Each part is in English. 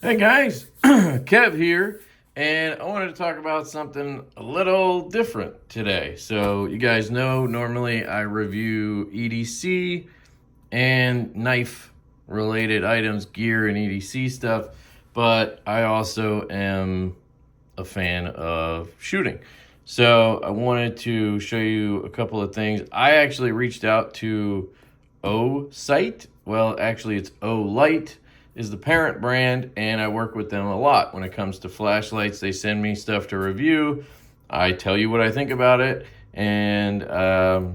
Hey guys, Kev here, and I wanted to talk about something a little different today. So you guys know normally I review EDC and knife related items, gear and EDC stuff, but I also am a fan of shooting. So I wanted to show you a couple of things. I actually reached out to Osight. Well, actually it's Olight is the parent brand, and I work with them a lot when it comes to flashlights. They send me stuff to review. I tell you what I think about it, and I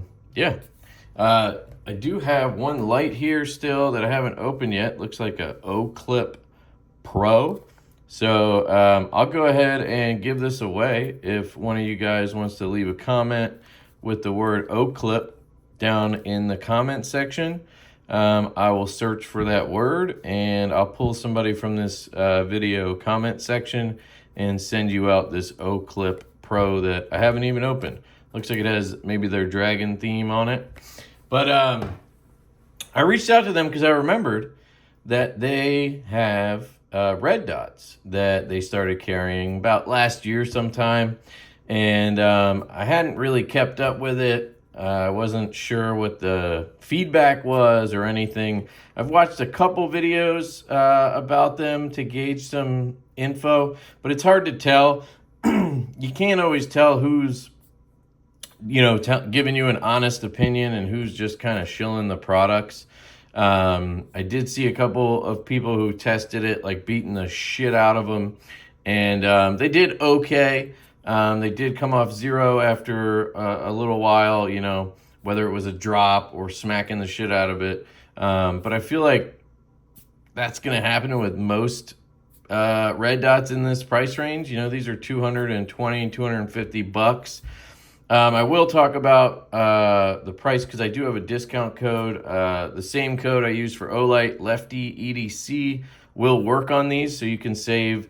do have one light here still that I haven't opened yet. Looks like a O-Clip Pro. So I'll go ahead and give this away. If one of you guys wants to leave a comment with the word O-Clip down in the comment section, I will search for that word and I'll pull somebody from this video comment section and send you out this O-Clip Pro that I haven't even opened. Looks like it has maybe their dragon theme on it. But I reached out to them because I remembered that they have red dots that they started carrying about last year sometime. And I hadn't really kept up with it. I wasn't sure what the feedback was or anything. I've watched a couple videos about them to gauge some info, but it's hard to tell. You can't always tell who's, giving you an honest opinion and who's just kind of shilling the products. I did see a couple of people who tested it, like beating the shit out of them, and they did okay. They did come off zero after a little while, whether it was a drop or smacking the shit out of it. But I feel like that's going to happen with most red dots in this price range. These are $220 and $250. I will talk about the price because I do have a discount code. The same code I use for Olight, LeftyEDC, will work on these, so you can save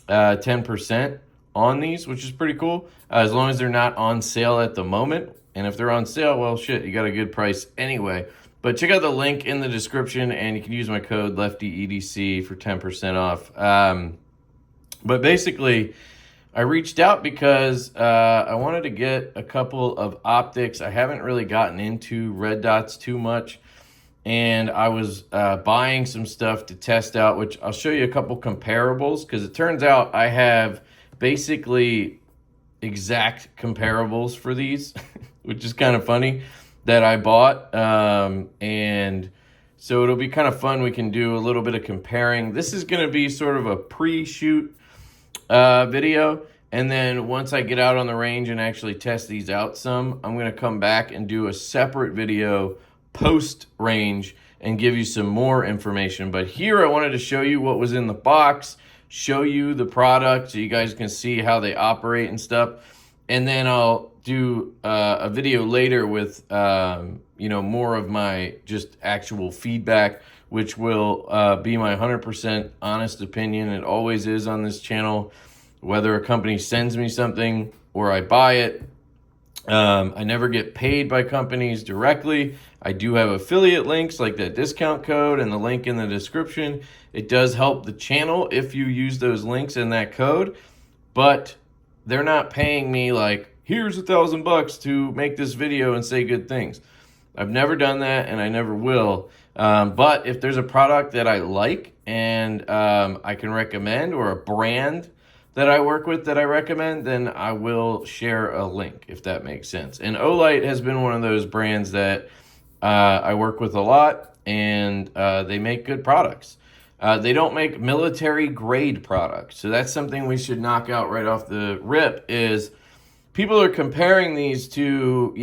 10% on these, which is pretty cool, as long as they're not on sale at the moment. And if they're on sale, well, shit, you got a good price anyway. But check out the link in the description, and you can use my code LeftyEDC for 10% off. But basically, I reached out because I wanted to get a couple of optics. I haven't really gotten into red dots too much, and I was buying some stuff to test out, which I'll show you a couple comparables, because it turns out I have basically exact comparables for these, which is kind of funny, that I bought. And so it'll be kind of fun. We can do a little bit of comparing. This is going to be sort of a pre-shoot video. And then once I get out on the range and actually test these out some, I'm going to come back and do a separate video post-range and give you some more information. But here I wanted to show you what was in the box, show you the product so you guys can see how they operate and stuff. And then I'll do a video later with, more of my just actual feedback, which will be my 100% honest opinion. It always is on this channel, whether a company sends me something or I buy it. I never get paid by companies directly. I do have affiliate links like that discount code and the link in the description. It does help the channel if you use those links and that code, but they're not paying me like, here's $1,000 to make this video and say good things. I've never done that and I never will. But if there's a product that I like and I can recommend, or a brand that I work with that I recommend, then I will share a link, if that makes sense. And Olight has been one of those brands that I work with a lot, and they make good products. They don't make military grade products. So that's something we should knock out right off the rip, is people are comparing these to,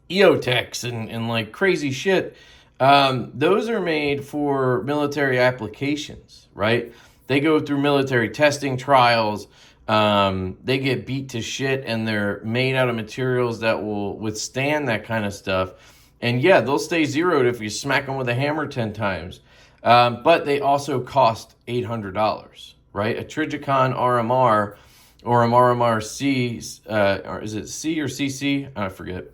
EOTechs and like crazy shit. Those are made for military applications, right? They go through military testing trials. They get beat to shit, and they're made out of materials that will withstand that kind of stuff. And yeah, they'll stay zeroed if you smack them with a hammer 10 times. But they also cost $800, right? A Trigicon RMR or an RMR C, or is it C or CC? I forget.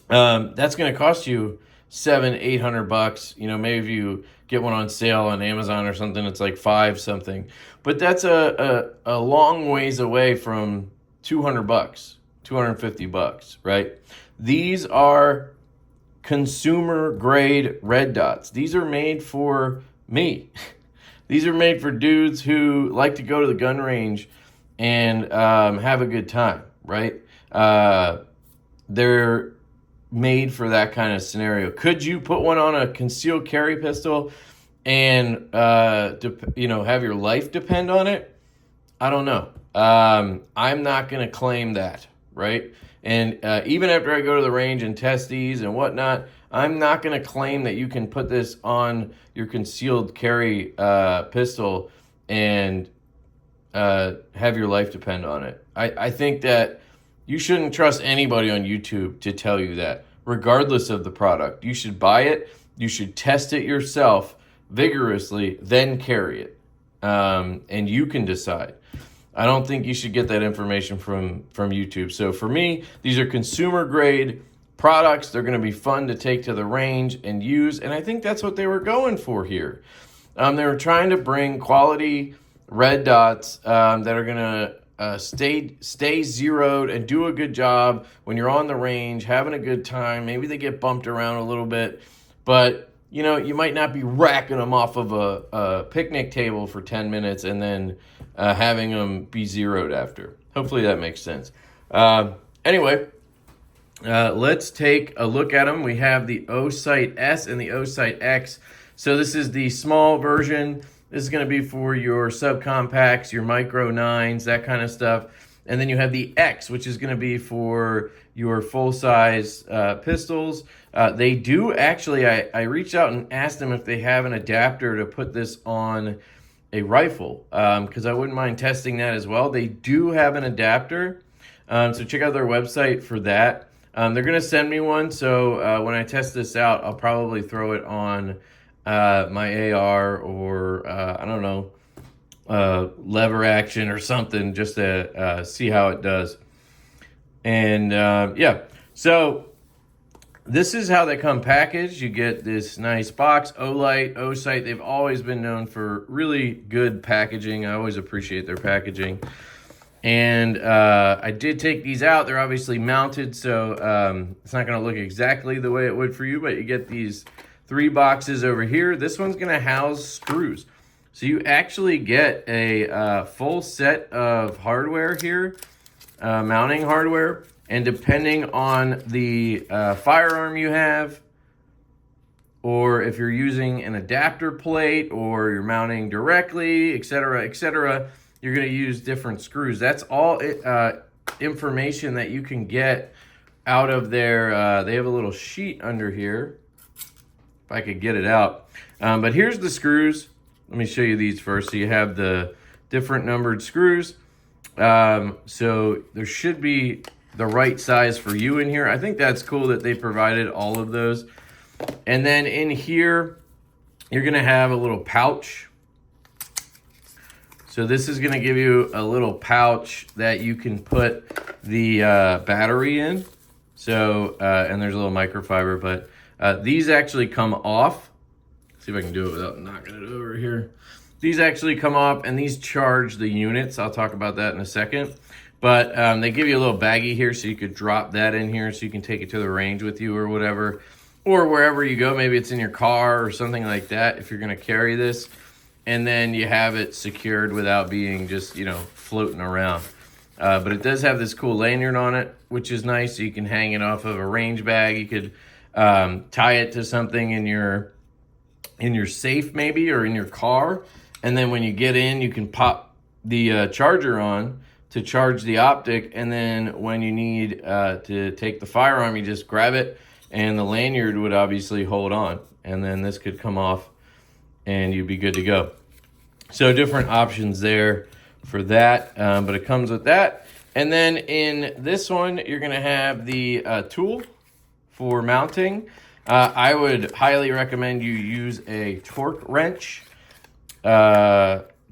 That's going to cost you $700-800. Maybe if you get one on sale on Amazon or something. It's like 5 something, but that's a long ways away from 200 bucks, 250 bucks, right? These are consumer grade red dots. These are made for me. These are made for dudes who like to go to the gun range and have a good time, right? They're made for that kind of scenario. Could you put one on a concealed carry pistol and have your life depend on it? I don't know. I'm not going to claim that, right? And even after I go to the range and test these and whatnot, I'm not going to claim that you can put this on your concealed carry pistol and have your life depend on it. I think that you shouldn't trust anybody on YouTube to tell you that, regardless of the product. You should buy it. You should test it yourself vigorously, then carry it. And you can decide. I don't think you should get that information from YouTube. So for me, these are consumer grade products. They're going to be fun to take to the range and use. And I think that's what they were going for here. They were trying to bring quality red dots that are going to stay zeroed and do a good job when you're on the range, having a good time. Maybe they get bumped around a little bit, but you might not be racking them off of a picnic table for 10 minutes and then having them be zeroed after. Hopefully that makes sense. Anyway, let's take a look at them. We have the Osight S and the Osight X. So this is the small version. This is going to be for your subcompacts, your micro 9s, that kind of stuff. And then you have the X, which is going to be for your full-size pistols. They do actually, I reached out and asked them if they have an adapter to put this on a rifle, because I wouldn't mind testing that as well. They do have an adapter, so check out their website for that. They're going to send me one, so when I test this out, I'll probably throw it on my AR or, I don't know, lever action or something, just to see how it does. And yeah, so this is how they come packaged. You get this nice box. Olight, Osight, they've always been known for really good packaging. I always appreciate their packaging. And I did take these out. They're obviously mounted, so it's not going to look exactly the way it would for you, but you get these 3 boxes over here. This one's going to house screws. So you actually get a full set of hardware here, mounting hardware. And depending on the firearm you have, or if you're using an adapter plate, or you're mounting directly, etc., you're going to use different screws. That's all information that you can get out of their, they have a little sheet under here, if I could get it out. But here's the screws. Let me show you these first. So you have the different numbered screws. So there should be the right size for you in here. I think that's cool that they provided all of those. And then in here, you're going to have a little pouch. So this is going to give you a little pouch that you can put the battery in. So, and there's a little microfiber, but these actually come off. See if I can do it without knocking it over here. These actually come off, and these charge the units. I'll talk about that in a second. But they give you a little baggie here, so you could drop that in here so you can take it to the range with you or whatever. Or wherever you go, maybe it's in your car or something like that if you're going to carry this. And then you have it secured without being just, floating around. But it does have this cool lanyard on it, which is nice. So you can hang it off of a range bag. You could tie it to something in your safe maybe, or in your car. And then when you get in, you can pop the charger on to charge the optic, and then when you need to take the firearm, you just grab it, and the lanyard would obviously hold on, and then this could come off, and you'd be good to go. So different options there for that, but it comes with that. And then in this one, you're going to have the tool for mounting. I would highly recommend you use a torque wrench,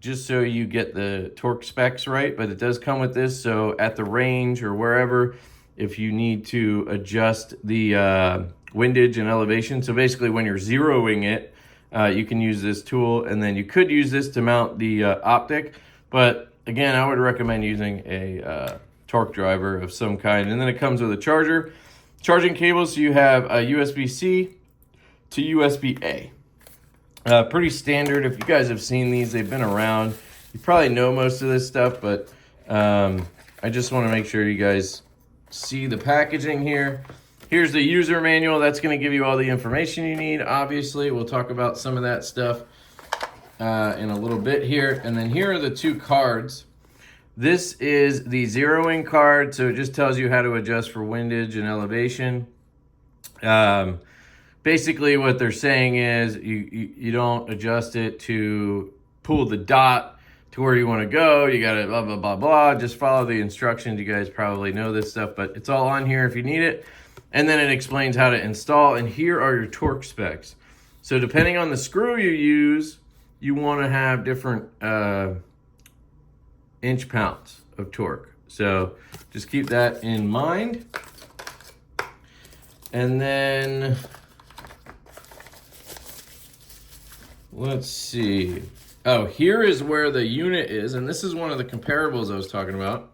just so you get the torque specs right, but it does come with this. So at the range or wherever, if you need to adjust the windage and elevation, so basically when you're zeroing it, you can use this tool, and then you could use this to mount the optic. But again, I would recommend using a torque driver of some kind. And then it comes with a charger, charging cable. So you have a USB-C to USB-A. Pretty standard. If you guys have seen these, they've been around. You probably know most of this stuff, but I just want to make sure you guys see the packaging here. Here's the user manual. That's going to give you all the information you need. Obviously, we'll talk about some of that stuff in a little bit here. And then here are the two cards. This is the zeroing card, so it just tells you how to adjust for windage and elevation. Basically, what they're saying is you don't adjust it to pull the dot to where you want to go. You got to blah, blah, blah, blah. Just follow the instructions. You guys probably know this stuff, but it's all on here if you need it. And then it explains how to install, and here are your torque specs. So depending on the screw you use, you want to have different inch-pounds of torque. So just keep that in mind. And then, let's see. Oh, here is where the unit is, and this is one of the comparables I was talking about.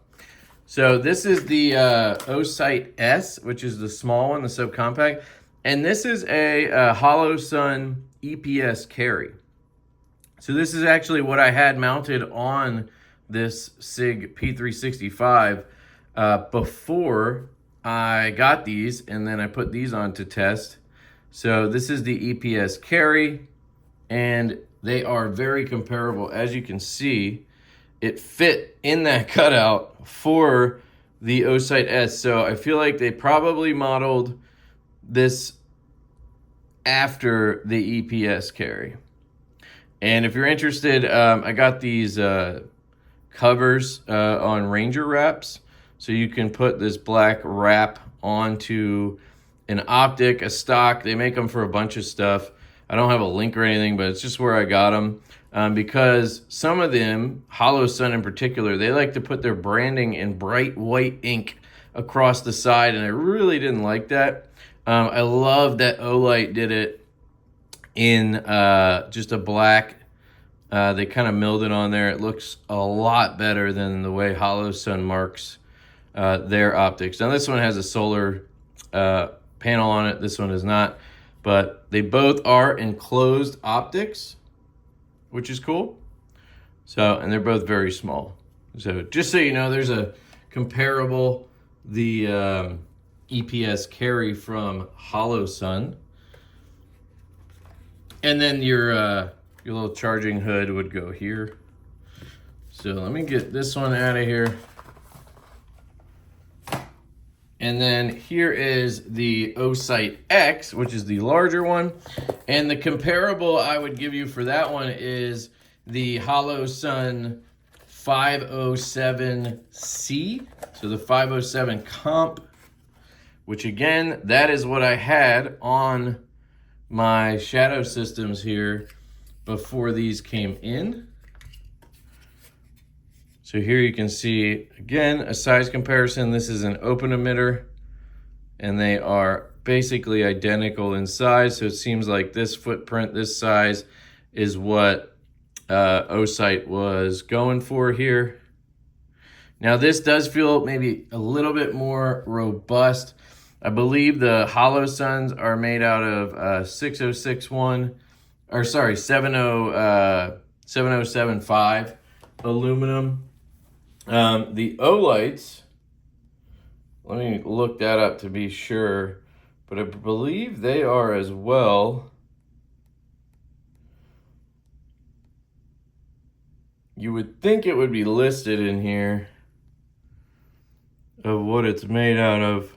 So this is the Osight S, which is the small one, the subcompact. And this is a HoloSun EPS carry. So this is actually what I had mounted on this SIG P365 before I got these, and then I put these on to test. So this is the EPS carry, and they are very comparable. As you can see, it fit in that cutout for the Osight S. So I feel like they probably modeled this after the EPS carry. And if you're interested, I got these covers on Ranger wraps. So you can put this black wrap onto an optic, a stock. They make them for a bunch of stuff. I don't have a link or anything, but it's just where I got them. Because some of them, HoloSun in particular, they like to put their branding in bright white ink across the side, and I really didn't like that. I love that Olight did it in just a black. They kind of milled it on there. It looks a lot better than the way HoloSun marks their optics. Now this one has a solar panel on it. This one is not, but they both are enclosed optics, which is cool. So, and they're both very small. So just so you know, there's a comparable, the EPS carry from HoloSun. And then your little charging hood would go here. So let me get this one out of here. And then here is the Osight X, which is the larger one. And the comparable I would give you for that one is the HoloSun 507C. So the 507 comp, which again, that is what I had on my shadow systems here before these came in. So here you can see, again, a size comparison. This is an open emitter, and they are basically identical in size. So it seems like this footprint, this size, is what Osight was going for here. Now this does feel maybe a little bit more robust. I believe the HoloSuns are made out of 7075 aluminum. The Olights, let me look that up to be sure, but I believe they are as well. You would think it would be listed in here of what it's made out of.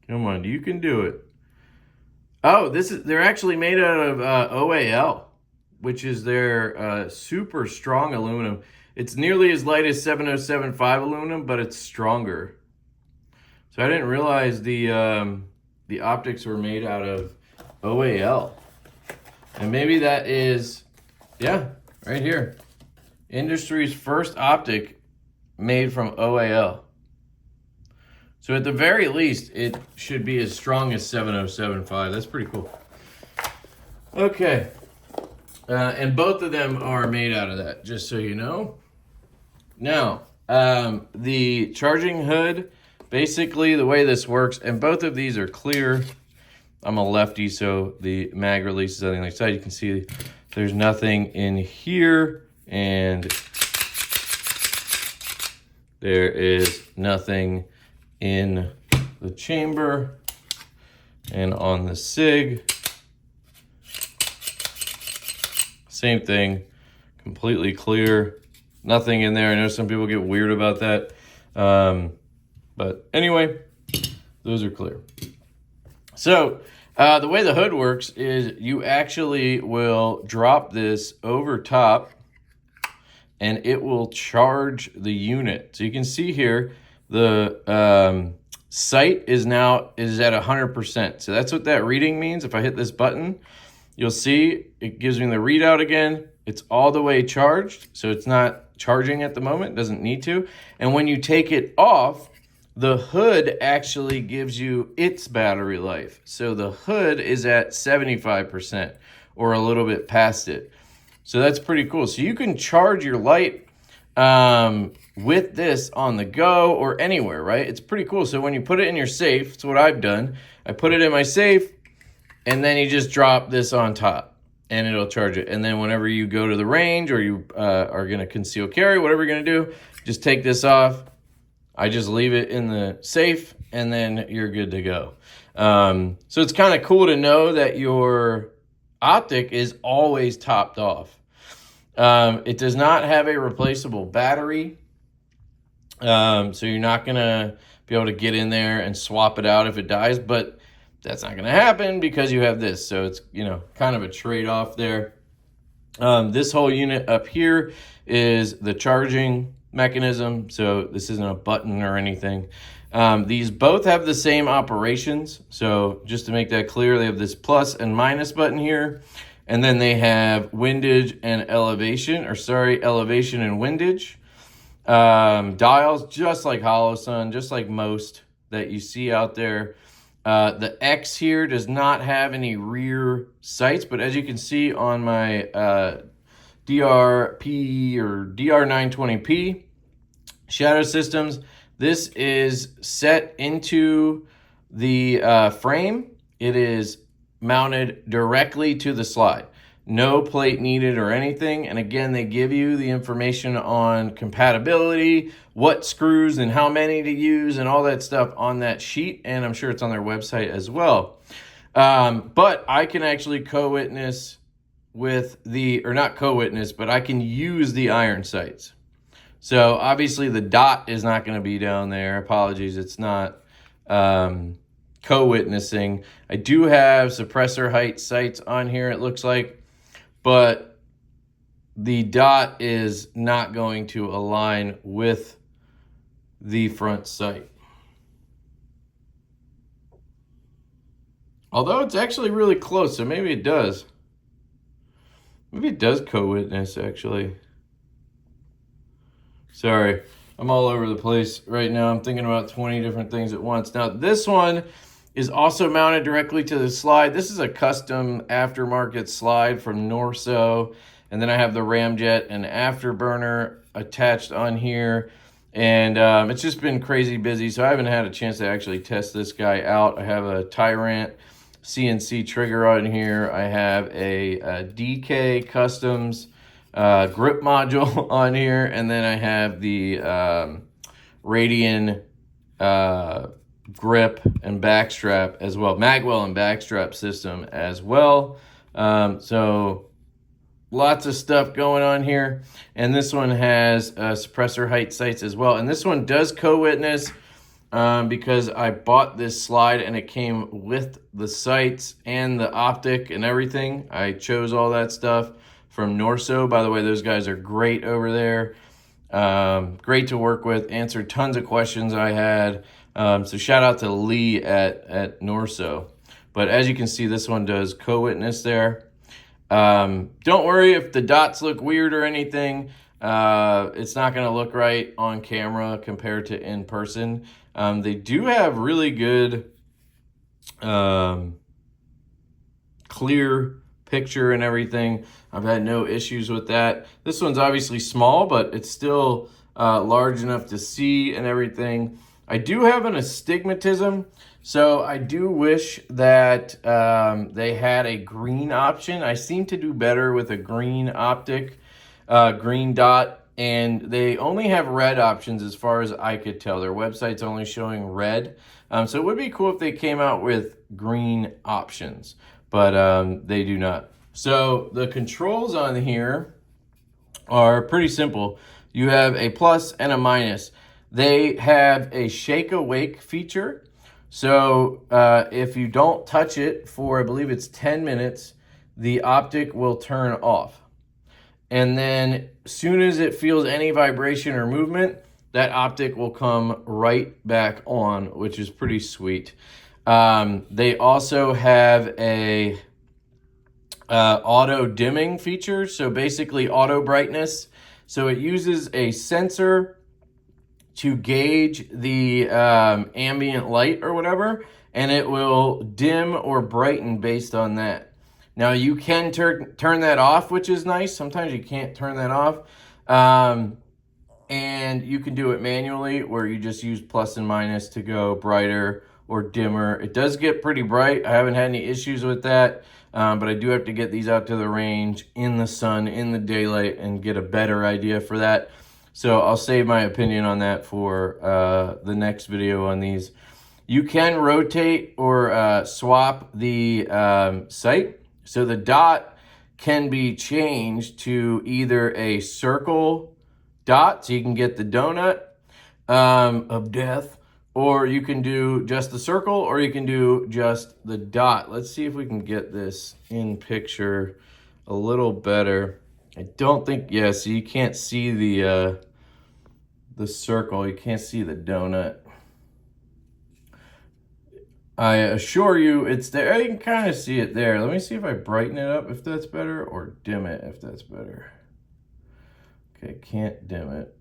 Come on, you can do it. Oh, they're actually made out of OAL, which is their super strong aluminum. It's nearly as light as 7075 aluminum, but it's stronger. So I didn't realize the optics were made out of OAL. And maybe that is, yeah, right here. Industry's first optic made from OAL. So at the very least, it should be as strong as 7075. That's pretty cool. Okay. And both of them are made out of that, just so you know. Now, the charging hood, basically the way this works, and both of these are clear. I'm a lefty, so the mag releases on the other side. You can see there's nothing in here, and there is nothing in the chamber. And on the SIG, same thing, completely clear, nothing in there. I know some people get weird about that. But anyway, those are clear. So the way the hood works is you actually will drop this over top and it will charge the unit. So you can see here, the sight is at 100%. So that's what that reading means. If I hit this button, you'll see it gives me the readout again. It's all the way charged, so it's not charging at the moment, doesn't need to. And when you take it off, the hood actually gives you its battery life. So the hood is at 75% or a little bit past it. So that's pretty cool. So you can charge your light with this on the go or anywhere, right? It's pretty cool. So when you put it in your safe, it's what I've done. I put it in my safe, and then you just drop this on top and it'll charge it. And then whenever you go to the range or you are gonna conceal carry, whatever you're gonna do, just take this off. I just leave it in the safe and then you're good to go. So it's kind of cool to know that your optic is always topped off. It does not have a replaceable battery. So you're not gonna be able to get in there and swap it out if it dies, but that's not gonna happen because you have this. So it's, you know, kind of a trade-off there. This whole unit up here is the charging mechanism. So this isn't a button or anything. These both have the same operations. So just to make that clear, they have this plus and minus button here. And then they have windage and elevation, elevation and windage. Dials, just like Holosun, just like most that you see out there. The X here does not have any rear sights, but as you can see on my DRP or DR920P Shadow Systems, this is set into the frame. It is mounted directly to the slide. No plate needed or anything. And again, they give you the information on compatibility, what screws and how many to use and all that stuff on that sheet. And I'm sure it's on their website as well. But I can actually co-witness with or not co-witness, but I can use the iron sights. So obviously the dot is not going to be down there. Apologies, it's not co-witnessing. I do have suppressor height sights on here, it looks like, but the dot is not going to align with the front sight. Although it's actually really close, so maybe it does. Maybe it does co-witness, actually. Sorry, I'm all over the place right now. I'm thinking about 20 different things at once. Now, this one is also mounted directly to the slide. This is a custom aftermarket slide from Norso. And then I have the ramjet and afterburner attached on here. And it's just been crazy busy, so I haven't had a chance to actually test this guy out. I have a Tyrant CNC trigger on here. I have a DK Customs grip module on here. And then I have the Radian grip and backstrap as well, magwell and backstrap system as well. So lots of stuff going on here. And this one has suppressor height sights as well. And this one does co-witness because I bought this slide and it came with the sights and the optic and everything. I chose all that stuff from Norso. By the way, those guys are great over there. Great to work with, answered tons of questions I had. So shout out to Lee at Norso. But as you can see, this one does co-witness there. Don't worry if the dots look weird or anything. It's not going to look right on camera compared to in person. They do have really good clear picture and everything. I've had no issues with that. This one's obviously small, but it's still large enough to see and everything. I do have an astigmatism, so I do wish that they had a green option. I seem to do better with a green optic, green dot, and they only have red options as far as I could tell. Their website's only showing red. So it would be cool if they came out with green options, but they do not. So the controls on here are pretty simple. You have a plus and a minus. They have a shake awake feature. So if you don't touch it for, I believe it's 10 minutes, the optic will turn off. And then as soon as it feels any vibration or movement, that optic will come right back on, which is pretty sweet. They also have a auto dimming feature. So basically auto brightness. So it uses a sensor to gauge the ambient light or whatever, and it will dim or brighten based on that. Now you can turn that off, which is nice. Sometimes you can't turn that off. And you can do it manually where you just use plus and minus to go brighter or dimmer. It does get pretty bright. I haven't had any issues with that, but I do have to get these out to the range in the sun, in the daylight, and get a better idea for that. So I'll save my opinion on that for the next video on these. You can rotate or swap the sight. So the dot can be changed to either a circle dot, so you can get the donut of death, or you can do just the circle, or you can do just the dot. Let's see if we can get this in picture a little better. I don't think, yeah, so you can't see the circle, you can't see the donut. I assure you it's there. You can kind of see it there. Let me see if I brighten it up, if that's better, or dim it, if that's better. Okay, can't dim it,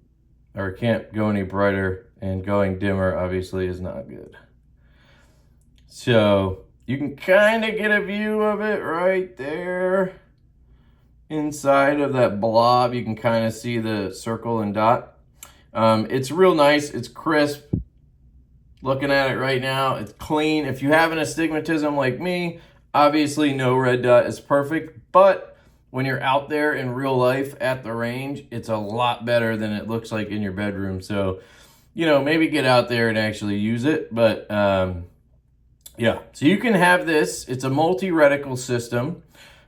or can't go any brighter, and going dimmer obviously is not good. So you can kind of get a view of it right there. Inside of that blob, you can kind of see the circle and dot. It's real nice, it's crisp. Looking at it right now, it's clean. If you have an astigmatism like me, obviously no red dot is perfect, but when you're out there in real life at the range, it's a lot better than it looks like in your bedroom. So, you know, maybe get out there and actually use it. But yeah, so you can have this. It's a multi-reticle system.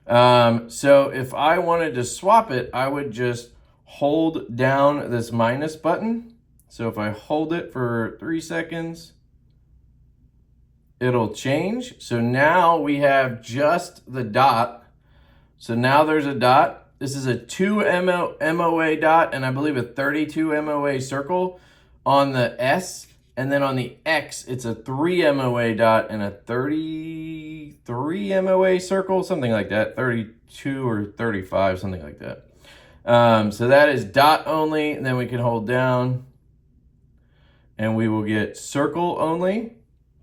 So if I wanted to swap it, I would just hold down this minus button. So if I hold it for 3 seconds, it'll change. So now we have just the dot. So now there's a dot. This is a 2 MOA dot, and I believe a 32 MOA circle on the S. And then on the X, it's a 3 MOA dot and a 33 MOA circle, something like that, 32 or 35, something like that. So that is dot only, and then we can hold down, and we will get circle only,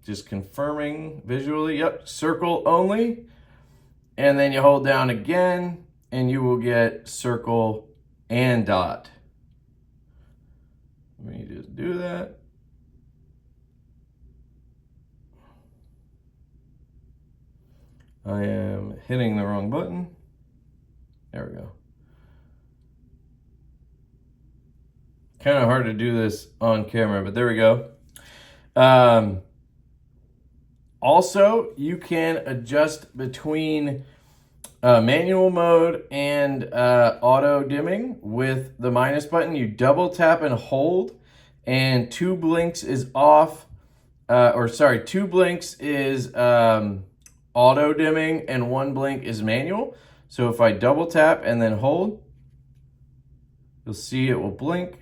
just confirming visually, yep, circle only. And then you hold down again, and you will get circle and dot. Let me just do that. I am hitting the wrong button. There we go. Kind of hard to do this on camera, but there we go. Also, you can adjust between manual mode and auto dimming with the minus button. You double tap and hold, and 2 blinks is off, 2 blinks is auto dimming and 1 blink is manual. So if I double tap and then hold, you'll see it will blink.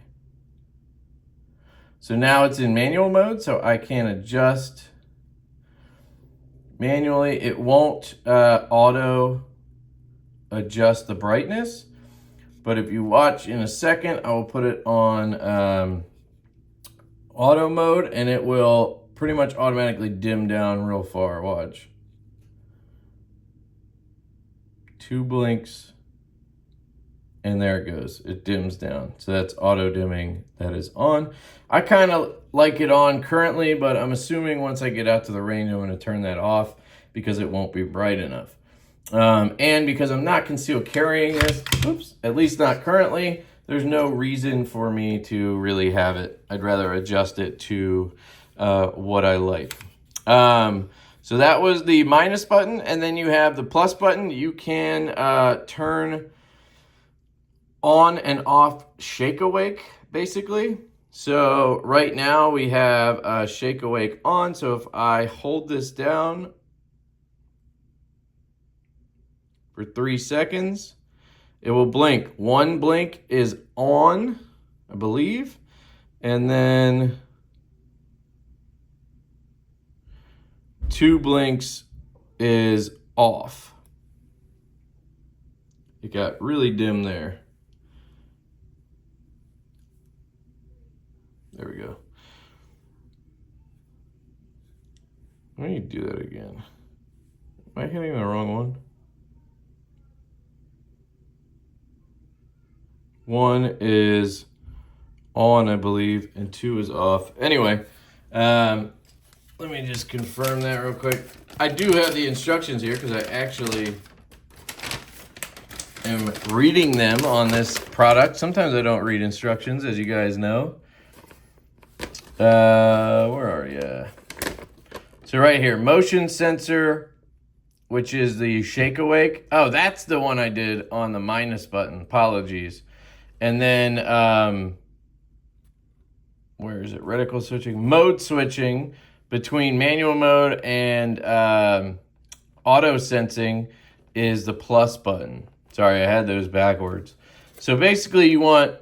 So now it's in manual mode, so I can adjust manually. It won't auto adjust the brightness, but if you watch in a second, I will put it on auto mode, and it will pretty much automatically dim down real far. Watch. 2 blinks, and there it goes. It dims down. So that's auto dimming. That is on. I kind of like it on currently, but I'm assuming once I get out to the range, I'm going to turn that off because it won't be bright enough. And because I'm not concealed carrying this, oops, at least not currently, there's no reason for me to really have it. I'd rather adjust it to what I like. So that was the minus button, and then you have the plus button. You can turn on and off Shake Awake, basically. So right now we have Shake Awake on. So if I hold this down for 3 seconds, it will blink. 1 blink is on, I believe, and then 2 blinks is off. It got really dim there. There we go. Let me do that again. Am I hitting the wrong one? 1 is on, I believe, and 2 is off. Anyway, let me just confirm that real quick. I do have the instructions here because I actually am reading them on this product. Sometimes I don't read instructions, as you guys know. Where are you? So right here, motion sensor, which is the Shake Awake. Oh, that's the one I did on the minus button. Apologies. And then, where is it? Reticle switching. Mode switching between manual mode and auto sensing is the plus button. Sorry, I had those backwards. So basically you want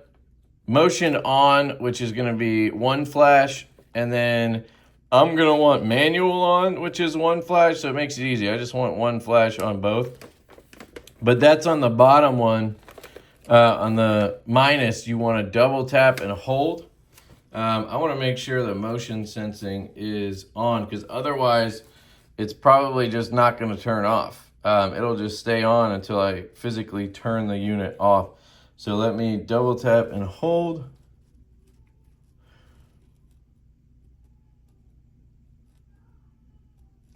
motion on, which is going to be 1 flash, and then I'm going to want manual on, which is 1 flash, so it makes it easy. I just want 1 flash on both. But that's on the bottom one. On the minus, you want to double tap and hold. I want to make sure the motion sensing is on, because otherwise it's probably just not going to turn off. It'll just stay on until I physically turn the unit off. So let me double tap and hold.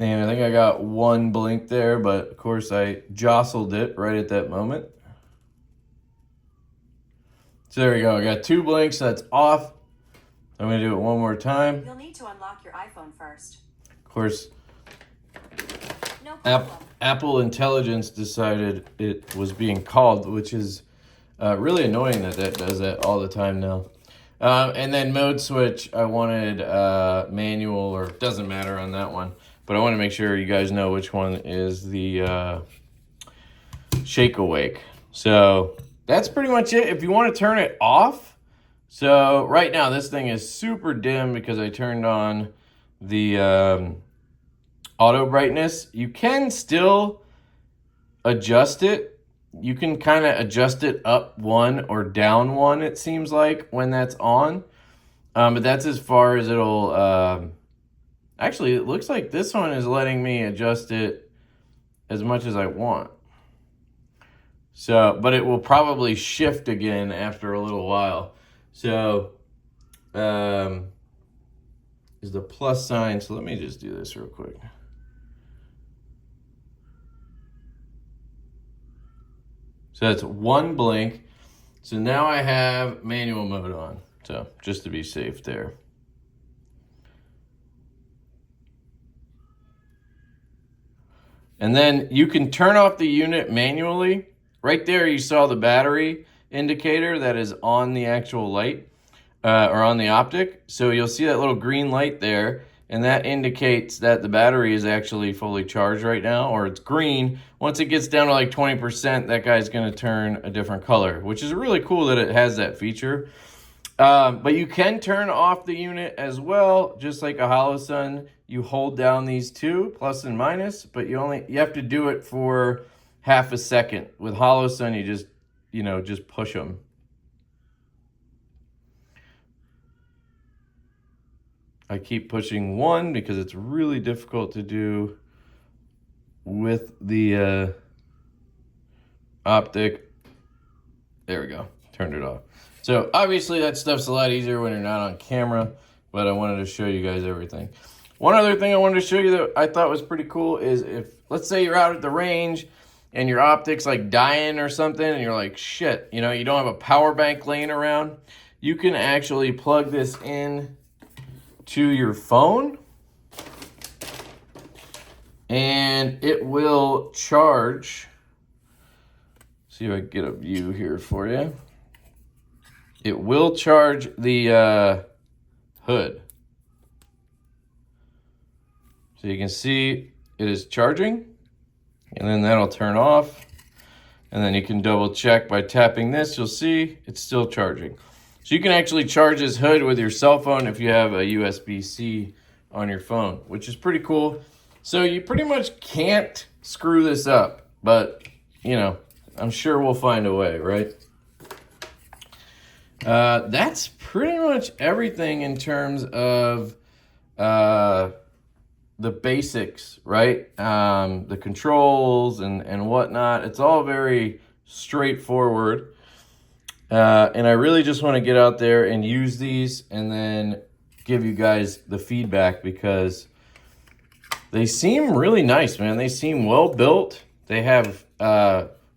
And I think I got 1 blink there, but of course I jostled it right at that moment. So there we go. I got 2 blinks. That's off. I'm going to do it one more time. You'll need to unlock your iPhone first. Of course, No problem. Apple Intelligence decided it was being called, which is really annoying that does that all the time now. And then mode switch, I wanted manual, or doesn't matter on that one. But I want to make sure you guys know which one is the Shake Awake. So that's pretty much it. If you want to turn it off, so right now this thing is super dim because I turned on the auto brightness. You can still adjust it. You can kind of adjust it up 1 or down 1, it seems like, when that's on. But that's as far as it'll... Actually, it looks like this one is letting me adjust it as much as I want. So, but it will probably shift again after a little while. So, is the plus sign. So let me just do this real quick. So that's 1 blink. So now I have manual mode on. So just to be safe there. And then you can turn off the unit manually. Right there you saw the battery indicator that is on the actual light, or on the optic. So you'll see that little green light there, and that indicates that the battery is actually fully charged right now, or it's green. Once it gets down to like 20%, that guy's going to turn a different color, which is really cool that it has that feature. But you can turn off the unit as well, just like a HoloSun. You hold down these 2, plus and minus, but you have to do it for half a second. With HoloSun, you just push them. I keep pushing 1 because it's really difficult to do with the optic. There we go. Turned it off. So obviously that stuff's a lot easier when you're not on camera, but I wanted to show you guys everything. One other thing I wanted to show you that I thought was pretty cool is if, let's say you're out at the range and your optic's like dying or something and you're like, shit, you know, you don't have a power bank laying around, you can actually plug this in to your phone and it will charge. See if I can get a view here for you. It will charge the hood. So you can see it is charging, and then that'll turn off. And then you can double check by tapping this. You'll see it's still charging. So you can actually charge this hood with your cell phone if you have a USB-C on your phone, which is pretty cool. So you pretty much can't screw this up, but you know, I'm sure we'll find a way, right? That's pretty much everything in terms of the basics, right? The controls and whatnot. It's all very straightforward. And I really just want to get out there and use these and then give you guys the feedback because they seem really nice, man. They seem well built. They have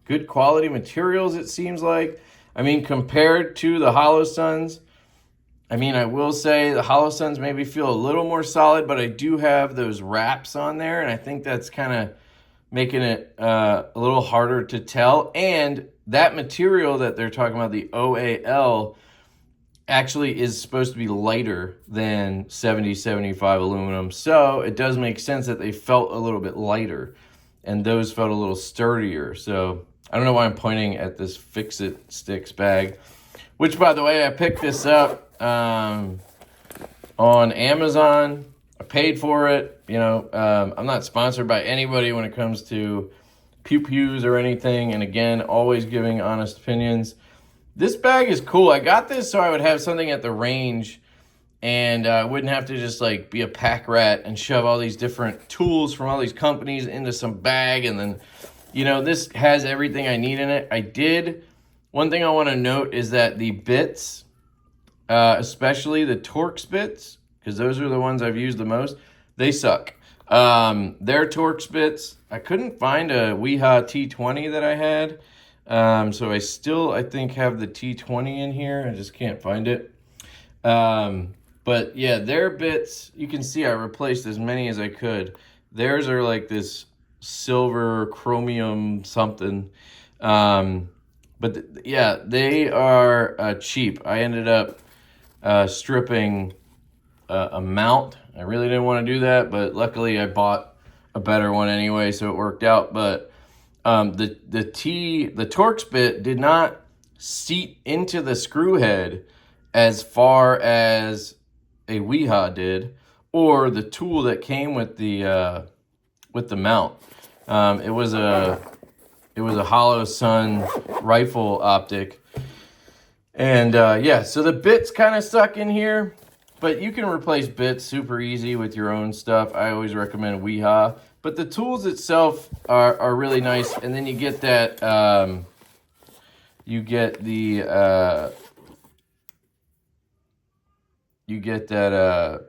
good quality materials, it seems like. I mean, compared to the HoloSuns, I mean, I will say the HoloSuns maybe feel a little more solid, but I do have those wraps on there, and I think that's kind of making it a little harder to tell. And that material that they're talking about, the OAL, actually is supposed to be lighter than 7075 aluminum. So it does make sense that they felt a little bit lighter, and those felt a little sturdier. So I don't know why I'm pointing at this Fix-It Sticks bag, which, by the way, I picked this up on Amazon. I paid for it. You know, I'm not sponsored by anybody when it comes to pew-pews or anything. And again, always giving honest opinions. This bag is cool. I got this so I would have something at the range and I wouldn't have to just like be a pack rat and shove all these different tools from all these companies into some bag. And then, you know, this has everything I need in it. One thing I want to note is that the bits, especially the Torx bits, because those are the ones I've used the most, they suck. Their Torx bits, I couldn't find a Weeha T20 that I had. So I think, have the T20 in here. I just can't find it. But yeah, their bits, you can see I replaced as many as I could. Theirs are like this silver chromium something. But yeah, they are cheap. I ended up stripping a mount. I really didn't want to do that, but luckily I bought a better one anyway, so it worked out. But the Torx bit did not seat into the screw head as far as a Weeha did, or the tool that came with the mount. It was a HoloSun rifle optic. And yeah, so the bits kind of stuck in here, but you can replace bits super easy with your own stuff. I always recommend Weeha, but the tools itself are really nice. And then you get that,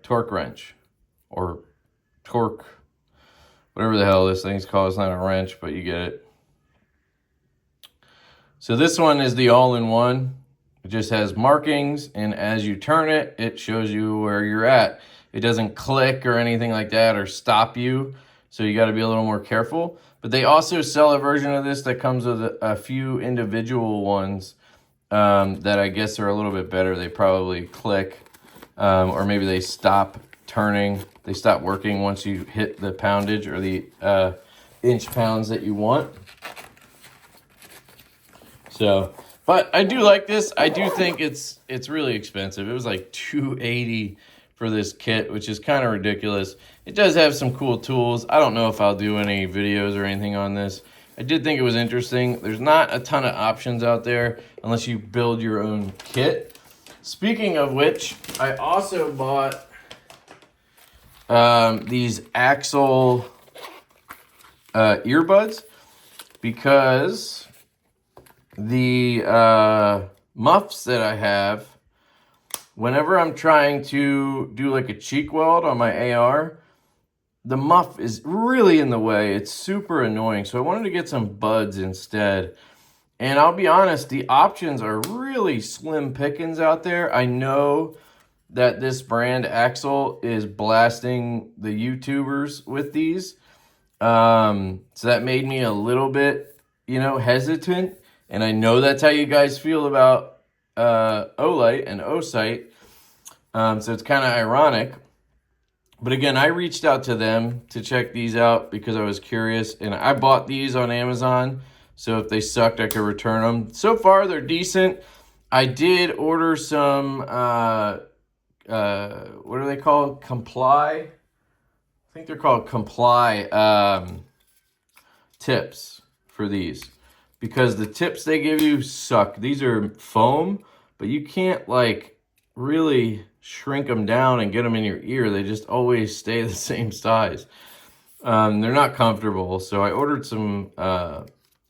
torque wrench or torque, whatever the hell this thing's called. It's not a wrench, but you get it. So this one is the all-in-one. It just has markings, and as you turn it, it shows you where you're at. It doesn't click or anything like that or stop you, so you got to be a little more careful. But they also sell a version of this that comes with a few individual ones that I guess are a little bit better. They probably click, or maybe they stop turning. They stop working once you hit the poundage or the inch pounds that you want. So, but I do like this. I do think it's really expensive. It was like $280 for this kit, which is kind of ridiculous. It does have some cool tools. I don't know if I'll do any videos or anything on this. I did think it was interesting. There's not a ton of options out there unless you build your own kit. Speaking of which, I also bought these Axel earbuds because the muffs that I have, whenever I'm trying to do like a cheek weld on my AR, the muff is really in the way. It's super annoying. So I wanted to get some buds instead. And I'll be honest, the options are really slim pickings out there. I know that this brand Axel is blasting the YouTubers with these. So that made me a little bit, hesitant. And I know that's how you guys feel about Olight and Osight. So it's kind of ironic. But again, I reached out to them to check these out because I was curious. And I bought these on Amazon. So if they sucked, I could return them. So far, they're decent. I did order some, what are they called? Comply? I think they're called Comply tips for these. Because the tips they give you suck. These are foam, but you can't, really shrink them down and get them in your ear. They just always stay the same size. They're not comfortable. So I ordered some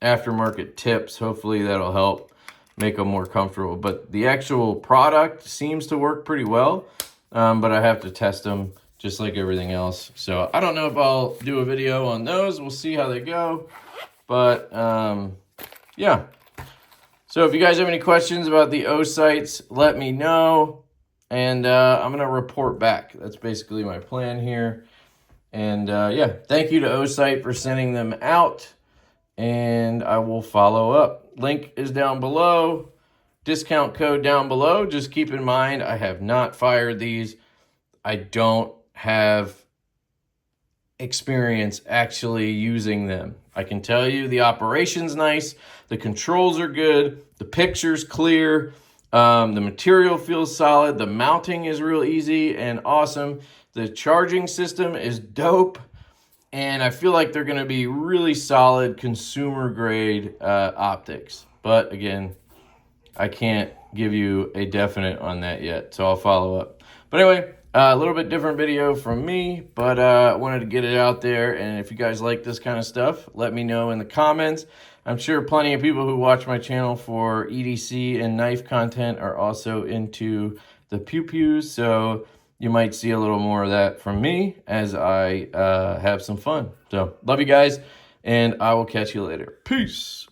aftermarket tips. Hopefully that'll help make them more comfortable. But the actual product seems to work pretty well. But I have to test them just like everything else. So I don't know if I'll do a video on those. We'll see how they go. But yeah. So if you guys have any questions about the Osights, let me know. And I'm going to report back. That's basically my plan here. And yeah, thank you to Osight for sending them out. And I will follow up. Link is down below. Discount code down below. Just keep in mind, I have not fired these. I don't have experience actually using them. I can tell you the operation's nice. The controls are good. The picture's clear. The material feels solid. The mounting is real easy and awesome. The charging system is dope. And I feel like they're going to be really solid consumer grade optics. But again, I can't give you a definite on that yet. So I'll follow up. But anyway, a little bit different video from me. But I wanted to get it out there. And if you guys like this kind of stuff, let me know in the comments. I'm sure plenty of people who watch my channel for EDC and knife content are also into the pew-pews. So you might see a little more of that from me as I have some fun. So love you guys, and I will catch you later. Peace.